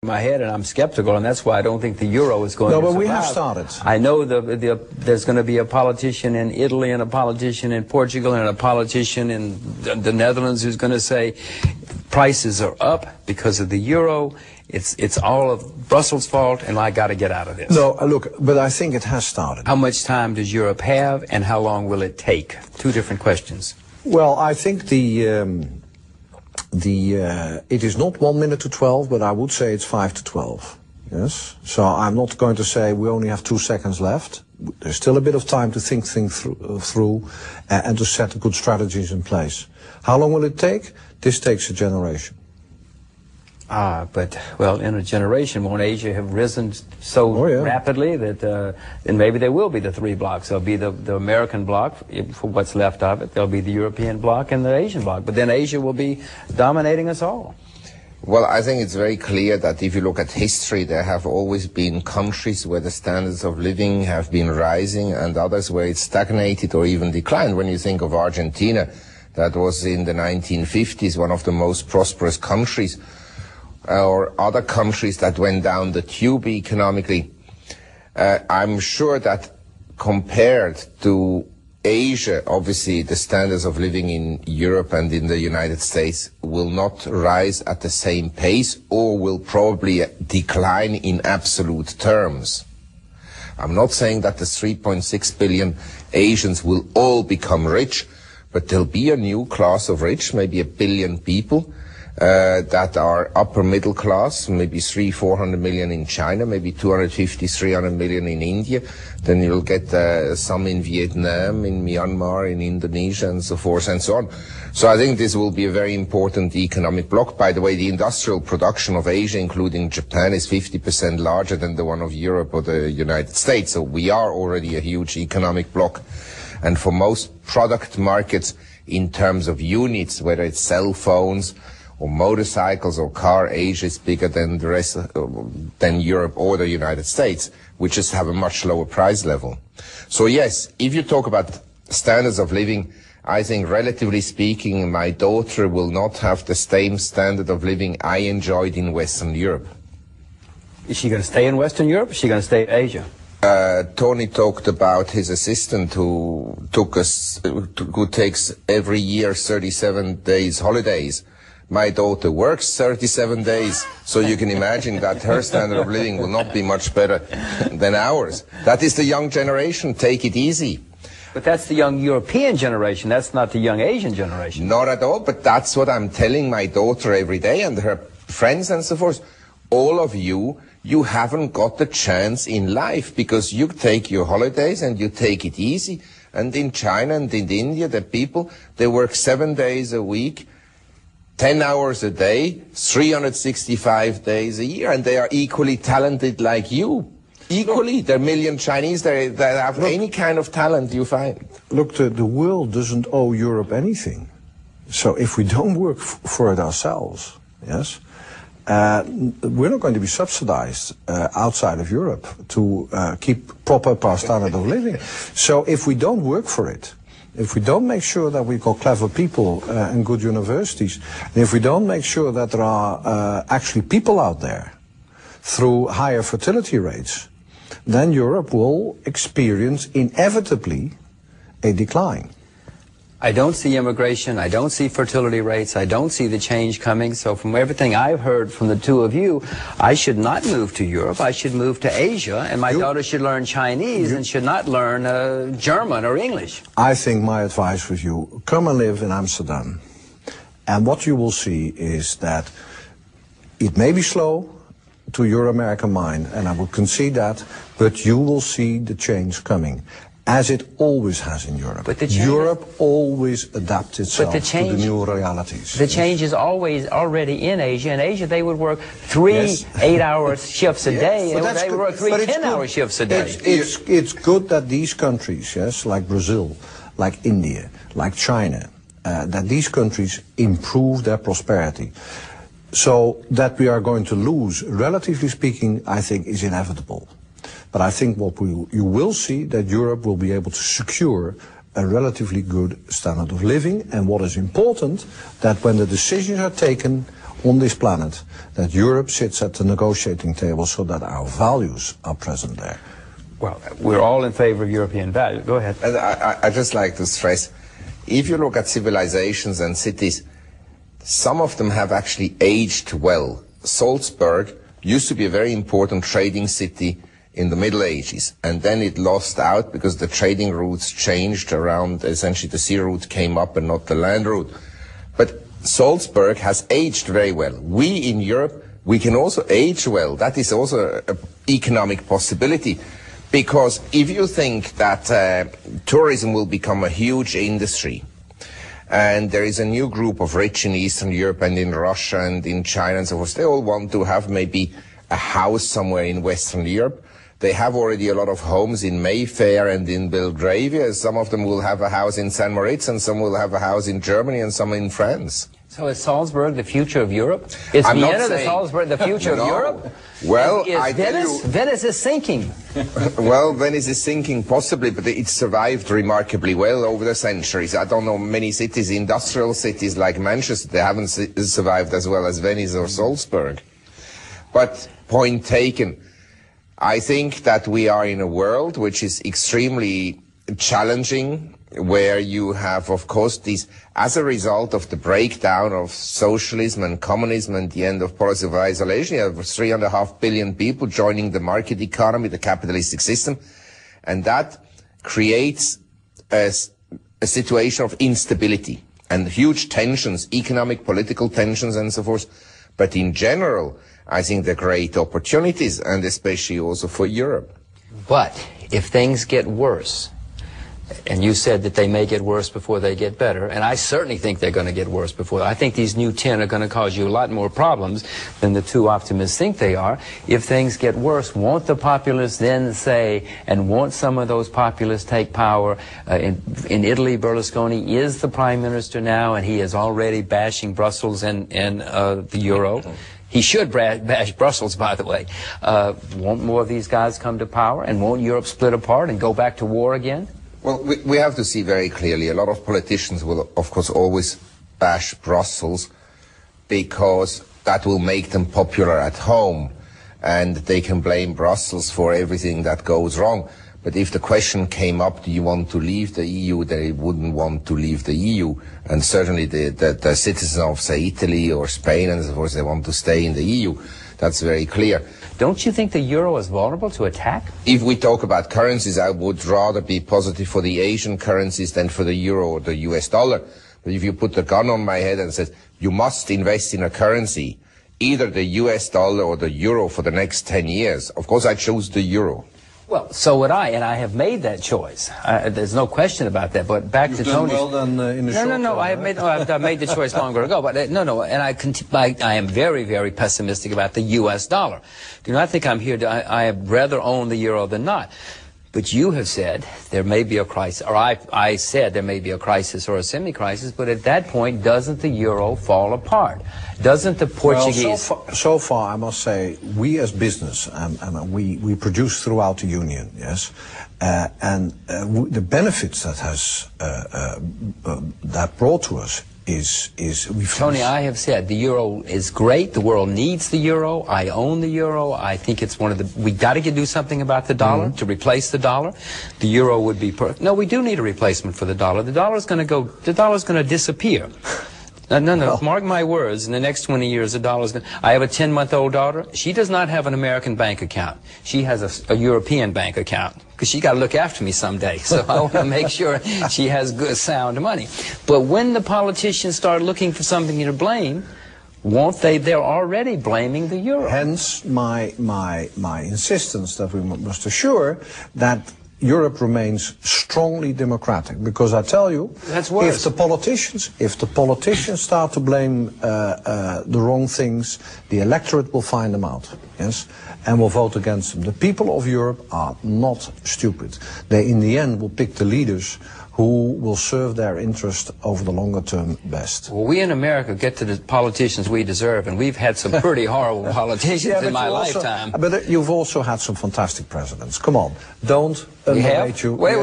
my head, and I'm skeptical, and that's why I don't think the euro is going to survive. No, but we have started. I know there's going to be a politician in Italy and a politician in Portugal and a politician in the Netherlands who's going to say prices are up because of the euro. It's all of Brussels' fault, and I got to get out of this. No, look, but I think it has started. How much time does Europe have, and how long will it take? Two different questions. Well, I think it is not 1 minute to 12, but I would say it's 5 to 12. Yes. So I'm not going to say we only have 2 seconds left. There's still a bit of time to think things through and to set good strategies in place. How long will it take? This takes a generation. But, well, in a generation, won't Asia have risen so rapidly that and maybe there will be the 3 blocs. There'll be the American bloc, for what's left of it. There'll be the European bloc and the Asian bloc. But then Asia will be dominating us all. Well, I think it's very clear that if you look at history, there have always been countries where the standards of living have been rising and others where it's stagnated or even declined. When you think of Argentina, that was in the 1950s one of the most prosperous countries, or other countries that went down the tube economically. I'm sure that compared to Asia, obviously the standards of living in Europe and in the United States will not rise at the same pace or will probably decline in absolute terms. I'm not saying that the 3.6 billion Asians will all become rich, but there'll be a new class of rich, maybe 1 billion people, that are upper middle class, maybe 300-400 million in China, maybe 250-300 million in India. Then you'll get some in Vietnam, in Myanmar, in Indonesia, and so forth and so on. So I think this will be a very important economic bloc. By the way, the industrial production of Asia, including Japan, is 50% larger than the one of Europe or the United States. So we are already a huge economic bloc. And for most product markets, in terms of units, whether it's cell phones, or motorcycles or car, Asia is bigger than the rest, than Europe or the United States, which just have a much lower price level. So yes, if you talk about standards of living, I think relatively speaking, my daughter will not have the same standard of living I enjoyed in Western Europe. Is she going to stay in Western Europe, or is she going to stay in Asia? Tony talked about his assistant who takes every year 37 days holidays. My daughter works 37 days, so you can imagine that her standard of living will not be much better than ours. That is the young generation. Take it easy. But that's the young European generation. That's not the young Asian generation. Not at all, but that's what I'm telling my daughter every day and her friends and so forth. All of you, you haven't got the chance in life because you take your holidays and you take it easy. And in China and in India, the people, they work 7 days a week, 10 hours a day, 365 days a year, and they are equally talented like you. Equally. There are a million Chinese that have any kind of talent you find. Look, the world doesn't owe Europe anything. So if we don't work for it ourselves, yes, we're not going to be subsidized outside of Europe to keep prop up our standard of living. So if we don't work for it, if we don't make sure that we've got clever people and good universities, and if we don't make sure that there are actually people out there through higher fertility rates, then Europe will experience inevitably a decline. I don't see immigration, I don't see fertility rates, I don't see the change coming. So from everything I've heard from the two of you, I should not move to Europe, I should move to Asia, and my daughter should learn Chinese and should not learn German or English. I think my advice with you, come and live in Amsterdam. And what you will see is that it may be slow to your American mind, and I will concede that, but you will see the change coming. As it always has in Europe. But Europe always adapts itself to the new realities. The change is always already in Asia. In Asia, they would work 3 8-hour shifts a day, and they would work 3 10-hour shifts a day. It's good that these countries, yes, like Brazil, like India, like China, that these countries improve their prosperity. So that we are going to lose, relatively speaking, I think is inevitable. But I think what you will see that Europe will be able to secure a relatively good standard of living. And what is important, that when the decisions are taken on this planet that Europe sits at the negotiating table so that our values are present there. Well, we're all in favor of European values. Go ahead. And I just like to stress, if you look at civilizations and cities, some of them have actually aged well. Salzburg used to be a very important trading city in the Middle Ages, and then it lost out because the trading routes changed around, essentially the sea route came up and not the land route. But Salzburg has aged very well. We in Europe, we can also age well. That is also an economic possibility. Because if you think that tourism will become a huge industry, and there is a new group of rich in Eastern Europe and in Russia and in China and so forth, they all want to have maybe a house somewhere in Western Europe. They have already a lot of homes in Mayfair and in Belgravia. Some of them will have a house in St. Moritz, and some will have a house in Germany, and some in France. So is Salzburg the future of Europe? Is Vienna the Salzburg the future of Europe? Well, I tell you, Venice is sinking. Well, Venice is sinking possibly, but it survived remarkably well over the centuries. I don't know many cities, industrial cities like Manchester, they haven't survived as well as Venice or Salzburg. But point taken. I think that we are in a world which is extremely challenging, where you have, of course, these, as a result of the breakdown of socialism and communism and the end of policy of isolation, you have 3.5 billion people joining the market economy, the capitalistic system, and that creates a situation of instability and huge tensions, economic, political tensions and so forth. But in general, I think there are great opportunities, and especially also for Europe. But if things get worse, and you said that they may get worse before they get better, and I certainly think they're going to get worse before. I think these new 10 are going to cause you a lot more problems than the two optimists think they are. If things get worse, won't the populists then say, and won't some of those populists take power? In Italy, Berlusconi is the prime minister now, and he is already bashing Brussels and the euro. He should bash Brussels, by the way. Won't more of these guys come to power, and won't Europe split apart and go back to war again? Well, we have to see very clearly, a lot of politicians will, of course, always bash Brussels because that will make them popular at home, and they can blame Brussels for everything that goes wrong. But if the question came up, do you want to leave the EU, they wouldn't want to leave the EU. And certainly the citizens of, say, Italy or Spain and so forth, they want to stay in the EU. That's very clear. Don't you think the euro is vulnerable to attack? If we talk about currencies, I would rather be positive for the Asian currencies than for the euro or the US dollar. But if you put the gun on my head and says, you must invest in a currency, either the US dollar or the euro for the next 10 years, of course I choose the euro. Well, so would I, and I have made that choice. There's no question about that. But back to Tony's. Well done in the short term. I've made the choice longer ago. But and I am very, very pessimistic about the U.S. dollar. Do not think I'm here I rather own the euro than not. But you have said there may be a crisis, or I said there may be a crisis or a semi-crisis, but at that point, doesn't the euro fall apart? Doesn't the Portuguese... Well, so far, I must say, we as business, and we produce throughout the Union, yes, the benefits that has that brought to us is Tony, I have said the euro is great. The world needs the euro. I own the euro. I think it's one of the... We got to do something about the dollar to replace the dollar. The euro would be perfect. No, we do need a replacement for the dollar. The dollar's going to go... The dollar's going to disappear. No. Mark my words. In the next 20 years, the dollar's going to... I have a 10-month-old daughter. She does not have an American bank account. She has a European bank account, because she got to look after me someday. So I want to make sure she has good, sound money. But when the politicians start looking for something to blame, won't they? They're already blaming the euro. Hence my insistence that we must assure that Europe remains strongly democratic, because I tell you, that's worse. If the politicians start to blame the wrong things, the electorate will find them out, yes, and will vote against them. The people of Europe are not stupid. They, in the end, will pick the leaders who will serve their interest over the longer term best. Well, we in America get to the politicians we deserve, and we've had some pretty horrible politicians in my lifetime. But you've also had some fantastic presidents. Come on, don't underrate you. Wait.